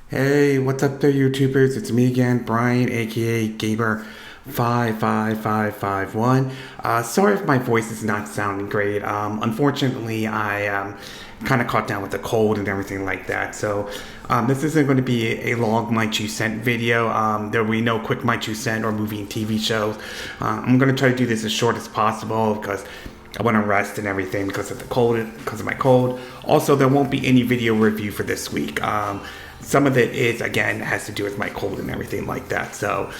Hey, what's up there, YouTubers? It's me again, Brian, aka Gamer55551. Sorry if my voice is not sounding great. Unfortunately, I kind of caught down with the cold and everything like that. So, this isn't going to be a long My Two Cent video. There will be no quick My Two Cent or movie and TV shows. I'm going to try to do this as short as possible because I want to rest and everything because of the cold, because of my cold. Also, there won't be any video review for this week. Some of it is, again, has to do with my cold and everything like that. So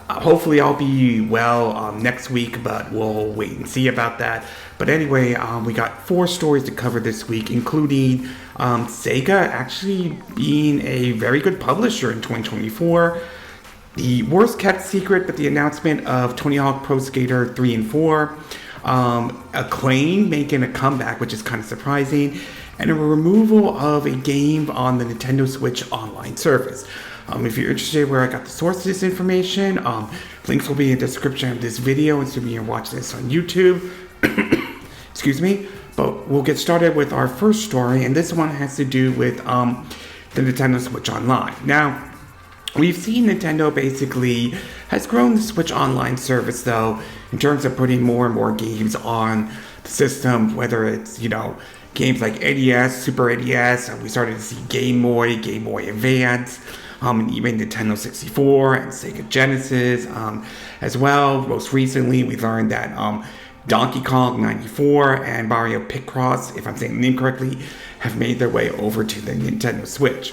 hopefully I'll be well next week, but we'll wait and see about that. But anyway, we got 4 stories to cover this week, including Sega actually being a very good publisher in 2024. The worst kept secret, but the announcement of Tony Hawk Pro Skater 3 and 4. Acclaim making a comeback, which is kind of surprising, and a removal of a game on the Nintendo Switch online service. If you're interested where I got the source of this information, links will be in the description of this video, assuming you're watching this on YouTube. Excuse me. But we'll get started with our first story, and this one has to do with the Nintendo Switch Online. Now, we've seen Nintendo basically has grown the Switch Online service, though, in terms of putting more and more games on the system, whether it's, games like NES, Super NES, we started to see Game Boy Advance, and even Nintendo 64 and Sega Genesis as well. Most recently, we learned that Donkey Kong 94 and Mario Picross, if I'm saying the name correctly, have made their way over to the Nintendo Switch.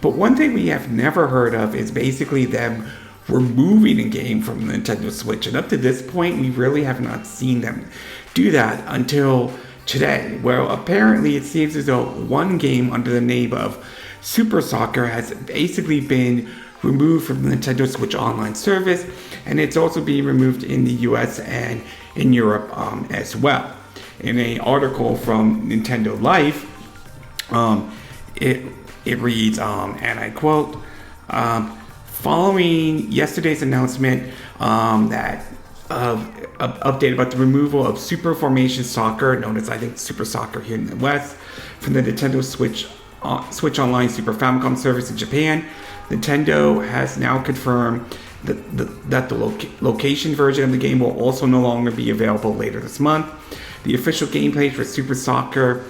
But one thing we have never heard of is basically them removing a game from the Nintendo Switch. And up to this point, we really have not seen them do that until today. Well, apparently it seems as though one game under the name of Super Soccer has basically been removed from the Nintendo Switch Online service, and it's also being removed in the US and in Europe as well. In an article from Nintendo Life, it reads, and I quote, following yesterday's announcement that update about the removal of Super Formation Soccer, known as, I think, Super Soccer here in the West, from the Nintendo Switch Online Super Famicom service in Japan, Nintendo has now confirmed that the location version of the game will also no longer be available later this month. The official gameplay for Super Soccer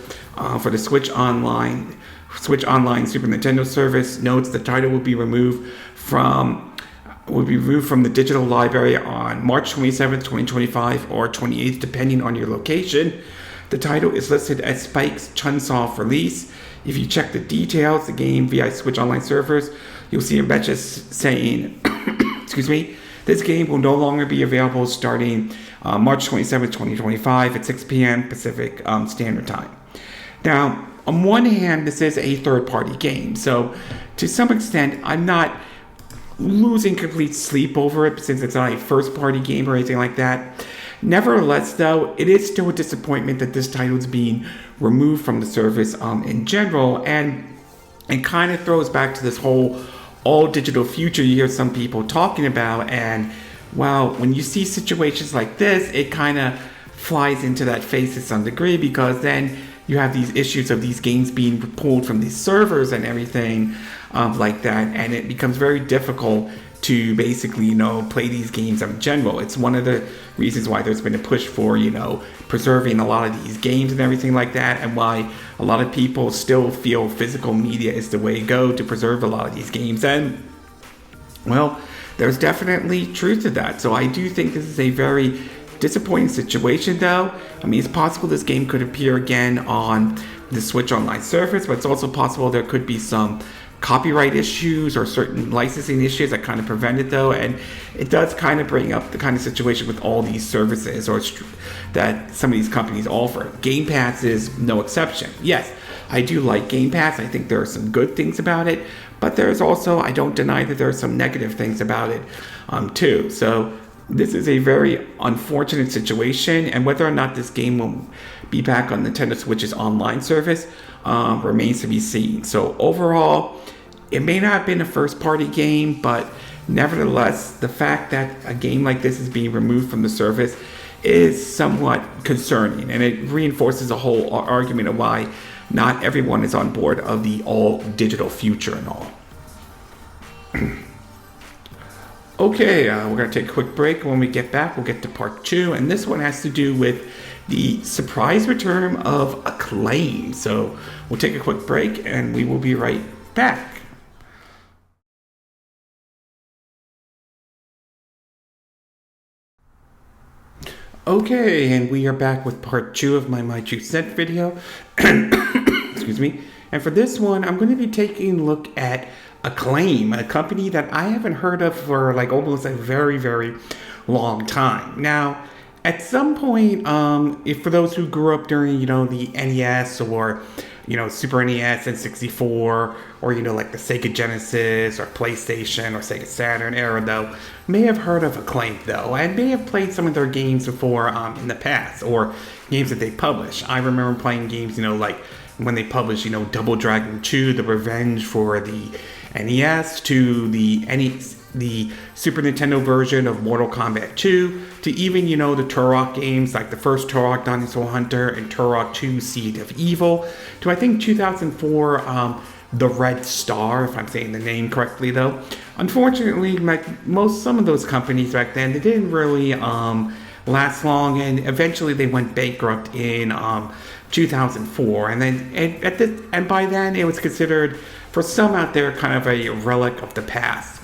for the Switch Online Super Nintendo service notes the title will be removed from the digital library on March 27th, 2025 or 28th, depending on your location. The title is listed as Spike's Chunsoft release. If you check the details, the game via Switch Online servers, you'll see a message saying, excuse me, this game will no longer be available starting March 27th, 2025 at 6 p.m. Pacific Standard Time. Now, on one hand, this is a third-party game, so to some extent, I'm not losing complete sleep over it since it's not a first-party game or anything like that. Nevertheless, though, it is still a disappointment that this title is being removed from the service in general, and it kind of throws back to this whole all-digital future you hear some people talking about, and, well, when you see situations like this, it kind of flies into that face to some degree, because then you have these issues of these games being pulled from these servers and everything like that, and it becomes very difficult to basically, play these games in general. It's one of the reasons why there's been a push for, preserving a lot of these games and everything like that, and why a lot of people still feel physical media is the way to go to preserve a lot of these games. And, well, there's definitely truth to that. So I do think this is a very disappointing situation, though. I mean, it's possible this game could appear again on the Switch Online service, but it's also possible there could be some copyright issues or certain licensing issues that kind of prevent it, though. And it does kind of bring up the kind of situation with all these services that some of these companies offer. Game Pass is no exception. Yes, I do like Game Pass. I think there are some good things about it, but there's also, I don't deny that there are some negative things about it too. So this is a very unfortunate situation, and whether or not this game will be back on Nintendo Switch's online service remains to be seen. So overall, it may not have been a first-party game, but nevertheless, the fact that a game like this is being removed from the service is somewhat concerning, and it reinforces a whole argument of why not everyone is on board of the all-digital future and all. Okay, we're going to take a quick break. When we get back, we'll get to part 2. And this one has to do with the surprise return of Acclaim. So we'll take a quick break and we will be right back. Okay, and we are back with part 2 of my 2 cent video. Excuse me. And for this one, I'm going to be taking a look at Acclaim, a company that I haven't heard of for like almost a very, very long time. Now, at some point, if for those who grew up during, the NES or, Super NES and 64, or, like the Sega Genesis or PlayStation or Sega Saturn era, though, may have heard of Acclaim, though, and may have played some of their games before in the past, or games that they published. I remember playing games, like when they published, Double Dragon 2, The Revenge for the NES, to the Super Nintendo version of Mortal Kombat 2, to even, the Turok games, like the first Turok Dinosaur Hunter and Turok 2 Seed of Evil, to I think 2004, The Red Star, if I'm saying the name correctly, though. Unfortunately, like some of those companies back then, they didn't really last long, and eventually they went bankrupt in 2004, and by then it was considered, for some out there, kind of a relic of the past.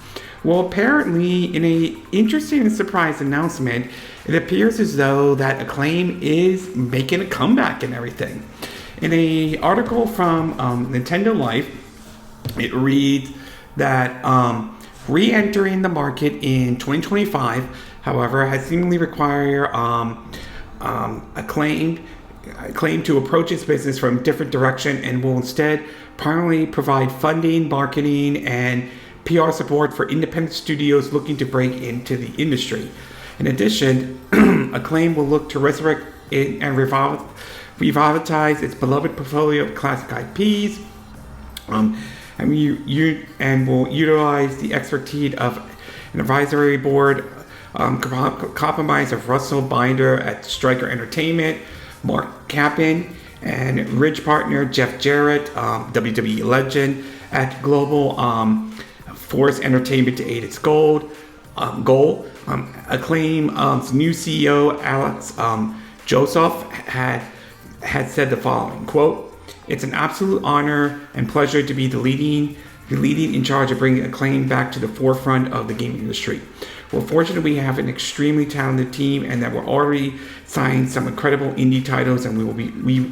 Well, apparently, in a interesting and surprise announcement, it appears as though that Acclaim is making a comeback and everything. In an article from Nintendo Life, it reads that re-entering the market in 2025, however, has seemingly required Acclaim to approach its business from a different direction and will instead primarily provide funding, marketing, and PR support for independent studios looking to break into the industry. In addition, Acclaim will look to resurrect it and revitalize its beloved portfolio of classic IPs, and will utilize the expertise of an advisory board comprised of Russell Binder at Striker Entertainment, Mark Kaplan, and Ridge partner Jeff Jarrett, WWE legend, at Global Force Entertainment to aid its goal. Acclaim's new CEO, Aulx Joseph, had said the following, quote, "It's an absolute honor and pleasure to be the leading in charge of bringing Acclaim back to the forefront of the gaming industry. We're fortunate we have an extremely talented team and that we're already signing some incredible indie titles, and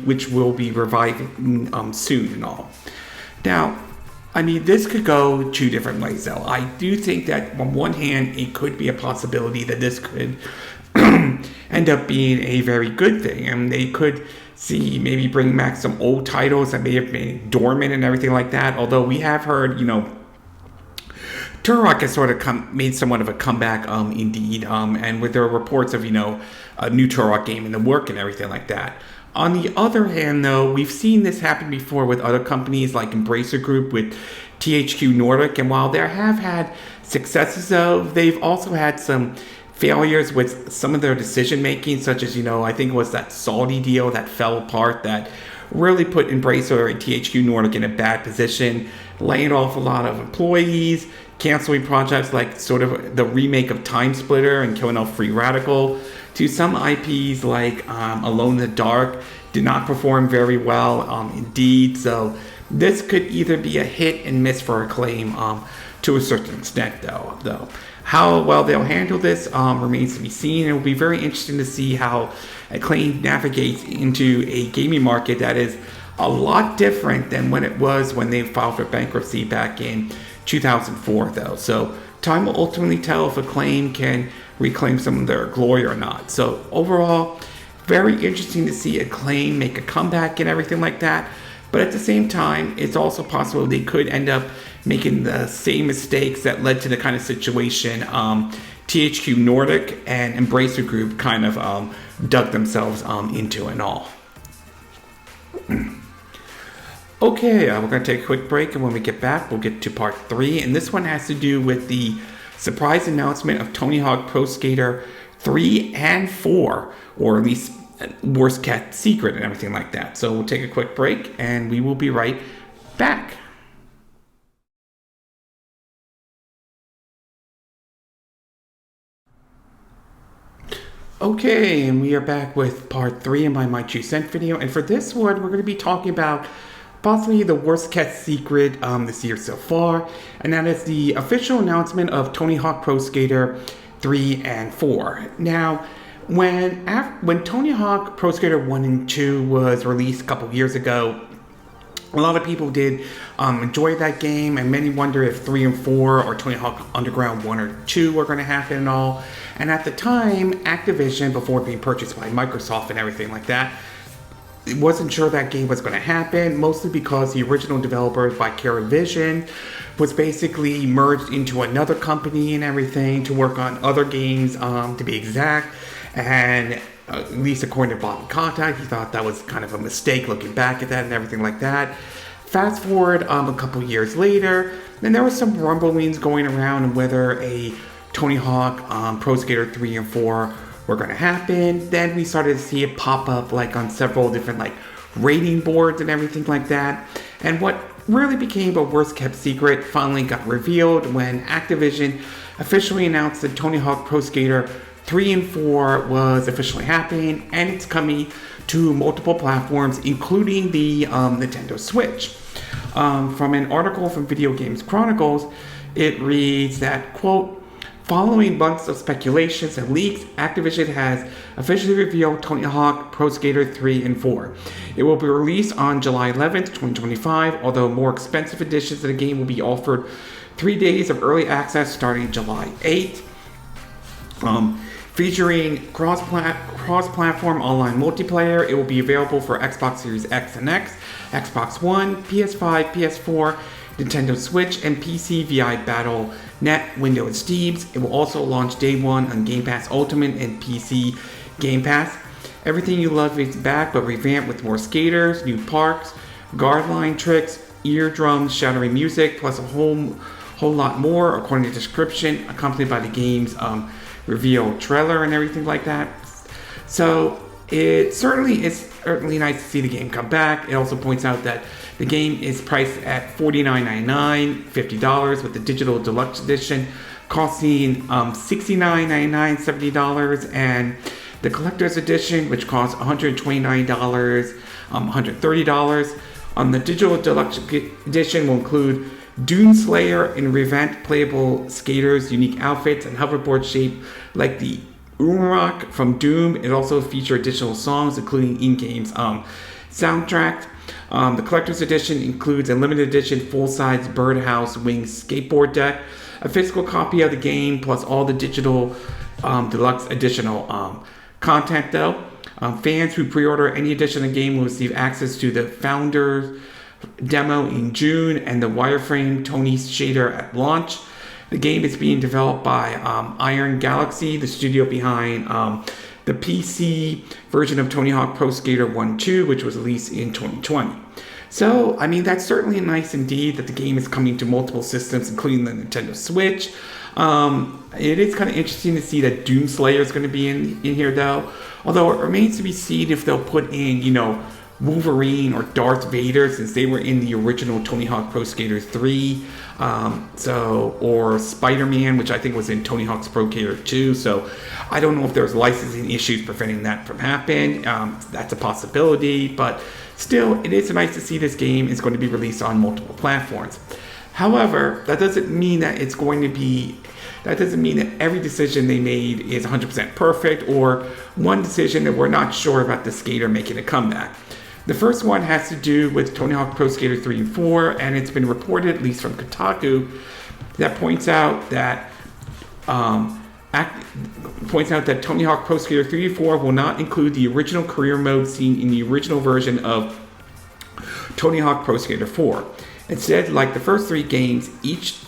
which will be reviving soon and all." Now, I mean, this could go 2 different ways, though. I do think that, on one hand, it could be a possibility that this could end up being a very good thing, and they could see maybe bring back some old titles that may have been dormant and everything like that. Although we have heard, Turok has sort of made somewhat of a comeback, indeed, and with their reports of, a new Turok game in the work and everything like that. On the other hand, though, we've seen this happen before with other companies like Embracer Group with THQ Nordic, and while they have had successes, though, they've also had some failures with some of their decision making, such as, I think it was that Saudi deal that fell apart that really put Embracer and THQ Nordic in a bad position, laying off a lot of employees, canceling projects like sort of the remake of Time Splitter and killing off Free Radical, to some IPs like Alone in the Dark did not perform very well, indeed. So this could either be a hit and miss for Acclaim to a certain extent, though. How well they'll handle this remains to be seen. It will be very interesting to see how Acclaim navigates into a gaming market that is a lot different than when it was when they filed for bankruptcy back in 2004, though. So time will ultimately tell if Acclaim can reclaim some of their glory or not. So overall, very interesting to see Acclaim make a comeback and everything like that. But at the same time, it's also possible they could end up making the same mistakes that led to the kind of situation THQ Nordic and Embracer Group kind of dug themselves into and all. Okay, we're going to take a quick break, and when we get back, we'll get to part 3. And this one has to do with the surprise announcement of Tony Hawk Pro Skater 3 and 4, or at least worst kept secret and everything like that. So we'll take a quick break, and we will be right back. Okay, and we are back with part 3 of my 2 cent video. And for this one, we're going to be talking about possibly the worst kept secret this year so far. And that is the official announcement of Tony Hawk Pro Skater 3 and 4. Now, when Tony Hawk Pro Skater 1 and 2 was released a couple years ago, a lot of people did enjoy that game, and many wonder if 3 and 4 or Tony Hawk Underground 1 or 2 were going to happen and all. And at the time, Activision, before being purchased by Microsoft and everything like that, wasn't sure that game was going to happen, mostly because the original developer, Vicarious Vision, was basically merged into another company and everything to work on other games, to be exact. And at least according to Bobby Contact, he thought that was kind of a mistake looking back at that and everything like that. Fast forward a couple years later, and there was some rumblings going around on whether a Tony Hawk Pro Skater 3 and 4 were going to happen. Then we started to see it pop up like on several different like rating boards and everything like that. And what really became a worst kept secret finally got revealed when Activision officially announced that Tony Hawk Pro Skater 3 and 4 was officially happening, and it's coming to multiple platforms, including the Nintendo Switch. From an article from Video Games Chronicles, it reads that, quote, following months of speculations and leaks, Activision has officially revealed Tony Hawk Pro Skater 3 and 4. It will be released on July 11th, 2025, although more expensive editions of the game will be offered 3 days of early access starting July 8th. Featuring cross-platform online multiplayer, it will be available for Xbox Series X and X, Xbox One, PS5, PS4, Nintendo Switch, and PC via Battle.net, Windows, and Steam. It will also launch day one on Game Pass Ultimate and PC Game Pass. Everything you love is back, but revamped with more skaters, new parks, guard line tricks, eardrums, shattering music, plus a whole lot more, according to the description, accompanied by the game's reveal trailer and everything like that. So it certainly is nice to see the game come back. It also points out that the game is priced at $49.99, $50, with the digital deluxe edition costing $69.99, $70, and the collector's edition, which costs $129, $130. The digital deluxe edition will include Dune Slayer and revamped playable skaters, unique outfits, and hoverboard shaped like the Urok from Doom. It also features additional songs, including in-game soundtrack. The collector's edition includes a limited edition full-size birdhouse wing skateboard deck, a physical copy of the game, plus all the digital deluxe additional content, though. Fans who pre-order any edition of the game will receive access to the Founders demo in June and the wireframe Tony shader at launch. The game is being developed by Iron Galaxy, the studio behind the PC version of Tony Hawk Pro Skater 1 2, which was released in 2020. So, I mean, that's certainly nice indeed that the game is coming to multiple systems, including the Nintendo Switch. It is kind of interesting to see that Doom Slayer is going to be in here, though. Although it remains to be seen if they'll put in, Wolverine or Darth Vader, since they were in the original Tony Hawk Pro Skater 3, or Spider-Man, which I think was in Tony Hawk's Pro Skater 2, so I don't know if there's licensing issues preventing that from happening. That's a possibility, but still, it is nice to see this game is going to be released on multiple platforms. However, that doesn't mean that every decision they made is 100% perfect, or one decision that we're not sure about the skater making a comeback. The first one has to do with Tony Hawk Pro Skater 3 and 4, and it's been reported, at least from Kotaku, that points out that Tony Hawk Pro Skater 3 and 4 will not include the original career mode seen in the original version of Tony Hawk Pro Skater 4. Instead, like the first 3 games, each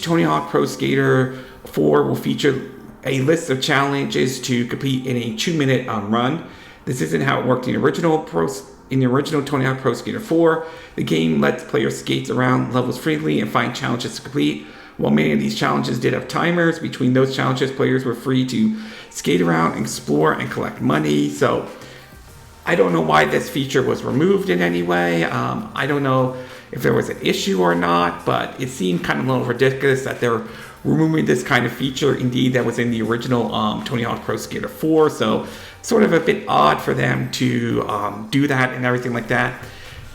Tony Hawk Pro Skater 4 will feature a list of challenges to complete in a 2-minute run. This isn't how it worked in the original Tony Hawk Pro Skater 4. The game lets players skate around levels freely and find challenges to complete. While many of these challenges did have timers, between those challenges, players were free to skate around, explore, and collect money. So I don't know why this feature was removed in any way. I don't know if there was an issue or not, but it seemed kind of a little ridiculous that they're removing this kind of feature. Indeed, that was in the original Tony Hawk Pro Skater 4, so sort of a bit odd for them to do that and everything like that.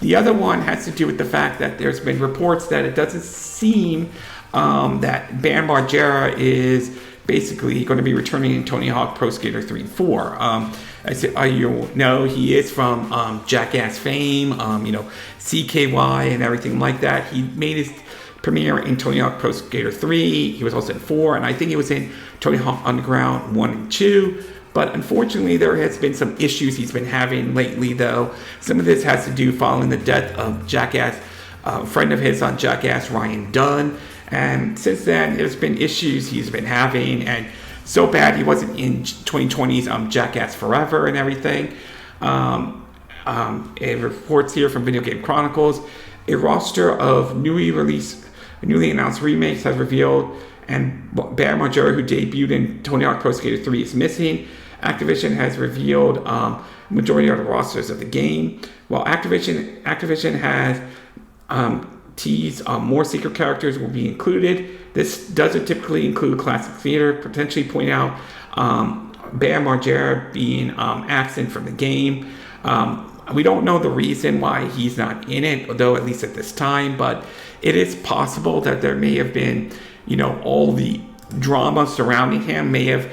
The other one has to do with the fact that there's been reports that it doesn't seem that Bam Margera is basically going to be returning in Tony Hawk Pro Skater 3 and 4. You know, he is from Jackass fame, CKY and everything like that. He made his premiere in Tony Hawk Pro Skater 3. He was also in 4, and I think he was in Tony Hawk Underground 1 and 2. But unfortunately, there has been some issues he's been having lately, though. Some of this has to do following the death of Jackass, a friend of his on Jackass, Ryan Dunn. And since then, there's been issues he's been having, and so bad he wasn't in 2020's Jackass Forever and everything. It reports here from Video Game Chronicles, a roster of newly announced remakes has revealed, and Bam Margera, who debuted in Tony Hawk Pro Skater 3, is missing. Activision has revealed majority of the rosters of the game, while Activision has teased more secret characters will be included. This doesn't typically include classic theater, potentially point out Bam Margera being absent from the game. We don't know the reason why he's not in it, though, at least at this time, but it is possible that there may have been, all the drama surrounding him may have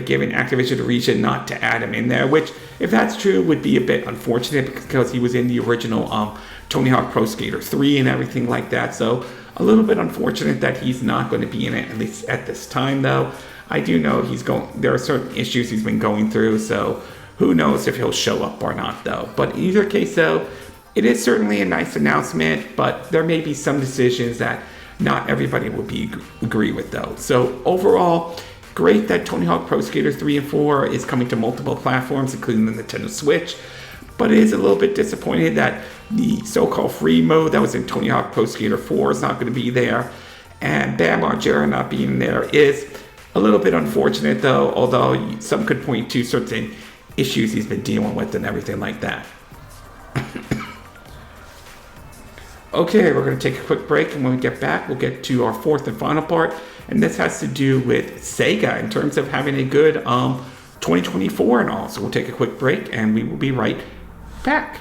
given Activision a reason not to add him in there, which, if that's true, would be a bit unfortunate because he was in the original Tony Hawk Pro Skater 3 and everything like that. So a little bit unfortunate that he's not going to be in it, at least at this time, though. I do know there are certain issues he's been going through, so who knows if he'll show up or not, though. But in either case, though, it is certainly a nice announcement, but there may be some decisions that not everybody will agree with, though. So overall, great that Tony Hawk Pro Skater 3 and 4 is coming to multiple platforms, including the Nintendo Switch. But it is a little bit disappointed that the so-called free mode that was in Tony Hawk Pro Skater 4 is not going to be there. And Bam Margera not being there is a little bit unfortunate, though, although some could point to certain issues he's been dealing with and everything like that. Okay, we're going to take a quick break, and when we get back, we'll get to our fourth and final part. And this has to do with Sega in terms of having a good 2024 and all. So we'll take a quick break, and we will be right back.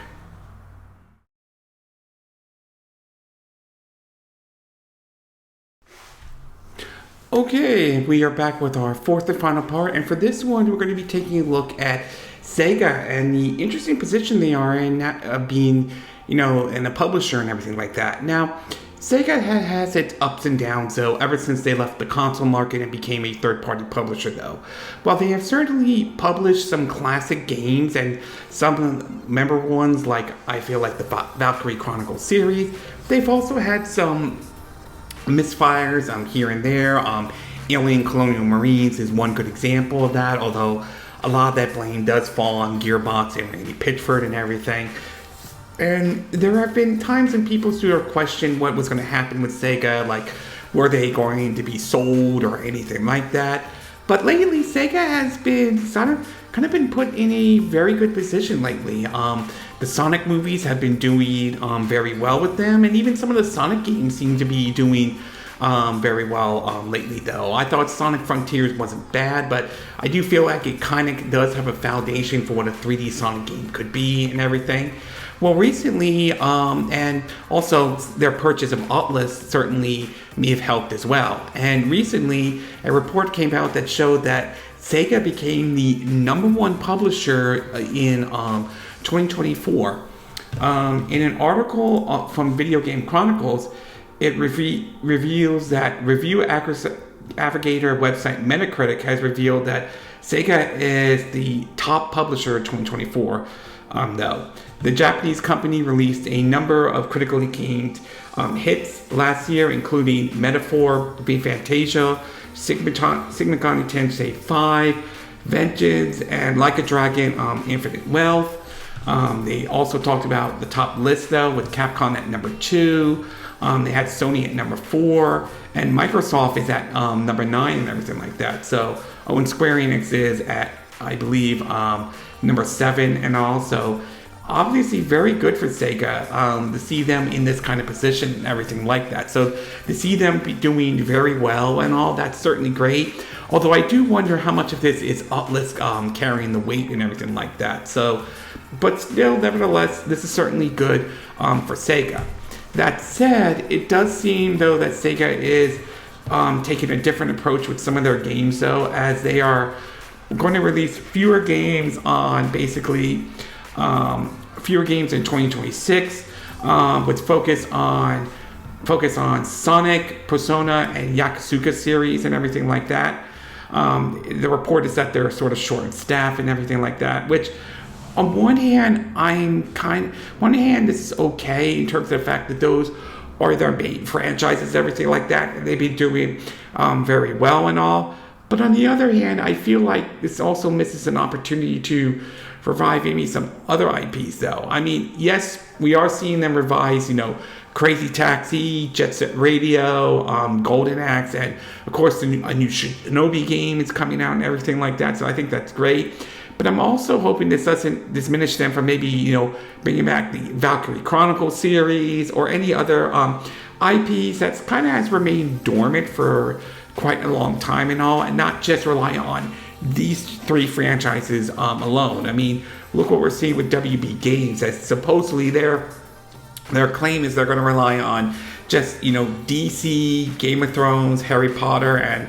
Okay, we are back with our fourth and final part, and for this one, we're going to be taking a look at Sega and the interesting position they are in, being, in a publisher and everything like that. Now, Sega has its ups and downs, though, ever since they left the console market and became a third-party publisher, though. While they have certainly published some classic games and some memorable ones, like, I feel like the Valkyrie Chronicles series, they've also had some misfires here and there. Alien Colonial Marines is one good example of that, although a lot of that blame does fall on Gearbox and Randy Pitchford and everything. And there have been times when people sort of questioned what was going to happen with Sega, like were they going to be sold or anything like that. But lately, Sega has been kind of been put in a very good position lately. The Sonic movies have been doing very well with them, and even some of the Sonic games seem to be doing very well lately, though. I thought Sonic Frontiers wasn't bad, but I do feel like it kind of does have a foundation for what a 3D Sonic game could be and everything. Well, recently, and also their purchase of Aulx certainly may have helped as well. And recently, a report came out that showed that Sega became the #1 publisher in 2024. In an article from Video Game Chronicles, it reveals that review aggregator website Metacritic has revealed that Sega is the top publisher in 2024, though. The Japanese company released a number of critically acclaimed hits last year, including Metaphor, V Fantasia, Sigmagani Tensei 5, Vengeance, and Like a Dragon, Infinite Wealth. They also talked about the top list, though, with Capcom at number 2. They had Sony at number 4, and Microsoft is at number 9 and everything like that. So, and Square Enix is at, I believe, number 7, and also obviously very good for Sega to see them in this kind of position and everything like that. So to see them be doing very well and all, that's certainly great. Although I do wonder how much of this is Aulx carrying the weight and everything like that. So, but still, nevertheless, this is certainly good for Sega. That said, it does seem though that Sega is taking a different approach with some of their games though, as they are going to release fewer games on basically fewer games in 2026 with focus on Sonic, Persona, and Yakuza series and everything like that. The report is that they're sort of short of staff and everything like that, which on one hand, this is okay in terms of the fact that those are their main franchises, everything like that, and they've been doing very well and all. But on the other hand, I feel like this also misses an opportunity to revive maybe some other IPs, though. I mean, yes, we are seeing them revise, Crazy Taxi, Jet Set Radio, Golden Axe, and of course a new Shinobi game is coming out and everything like that. So I think that's great. But I'm also hoping this doesn't diminish them from maybe, bringing back the Valkyrie Chronicles series or any other IPs that's kind of has remained dormant for quite a long time and all, and not just rely on these three franchises alone. I mean, look what we're seeing with WB Games, as supposedly their claim is they're going to rely on just, DC, Game of Thrones, Harry Potter, and,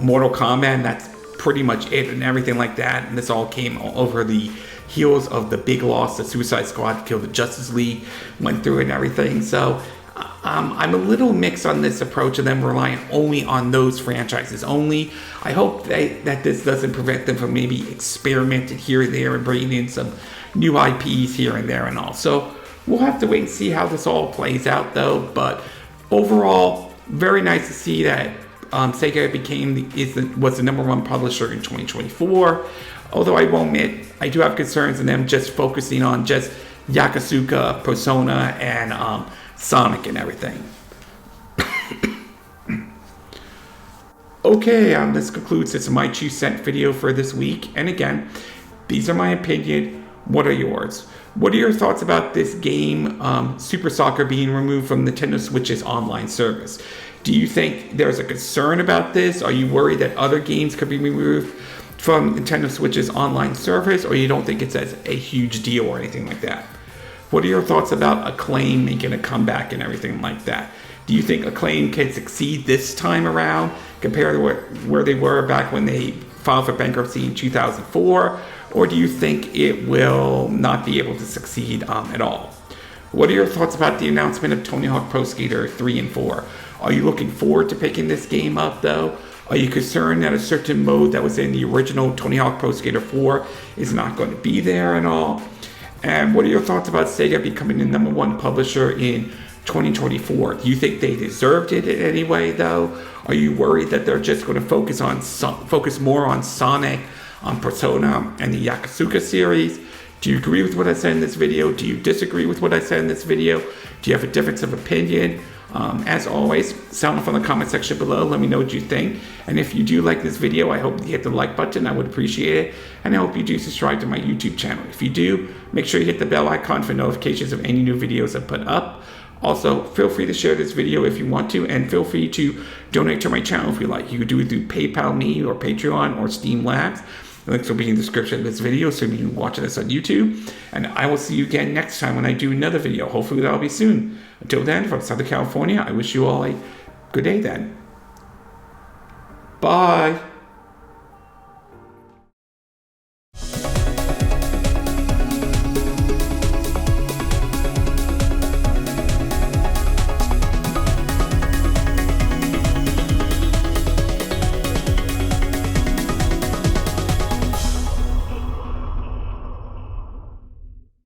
Mortal Kombat, and that's pretty much it and everything like that. And this all came over the heels of the big loss the Suicide Squad killed the Justice League went through and everything. So I'm a little mixed on this approach of them relying only on those franchises only. I hope that this doesn't prevent them from maybe experimenting here and there and bringing in some new IPs here and there and all. So we'll have to wait and see how this all plays out though. But overall, very nice to see that Sega was the number one publisher in 2024. Although I will admit, I do have concerns in them just focusing on just Yakuza, Persona, and Sonic and everything. Okay, this concludes this My 2 Cent video for this week. And again, these are my opinion. What are yours? What are your thoughts about this game, Super Soccer, being removed from Nintendo Switch's online service? Do you think there's a concern about this? Are you worried that other games could be removed from Nintendo Switch's online service, or you don't think it's as a huge deal or anything like that? What are your thoughts about Acclaim making a comeback and everything like that? Do you think Acclaim can succeed this time around compared to where they were back when they filed for bankruptcy in 2004? Or do you think it will not be able to succeed at all? What are your thoughts about the announcement of Tony Hawk Pro Skater 3 and 4? Are you looking forward to picking this game up though? Are you concerned that a certain mode that was in the original Tony Hawk Pro Skater 4 is not going to be there and all? And what are your thoughts about Sega becoming the number one publisher in 2024? Do you think they deserved it in any way though? Are you worried that they're just going to focus more on Sonic, on Persona, and the Yakuza series? Do you agree with what I said in this video? Do you disagree with what I said in this video? Do you have a difference of opinion? As always, sound off in the comment section below. Let me know what you think. And if you do like this video, I hope you hit the like button. I would appreciate it. And I hope you do subscribe to my YouTube channel. If you do, make sure you hit the bell icon for notifications of any new videos I put up. Also, feel free to share this video if you want to, and feel free to donate to my channel if you like. You can do it through PayPal Me or Patreon or Steam Labs. The links will be in the description of this video, so you can watch this on YouTube. And I will see you again next time when I do another video. Hopefully that'll be soon. Until then, from Southern California, I wish you all a good day then. Bye.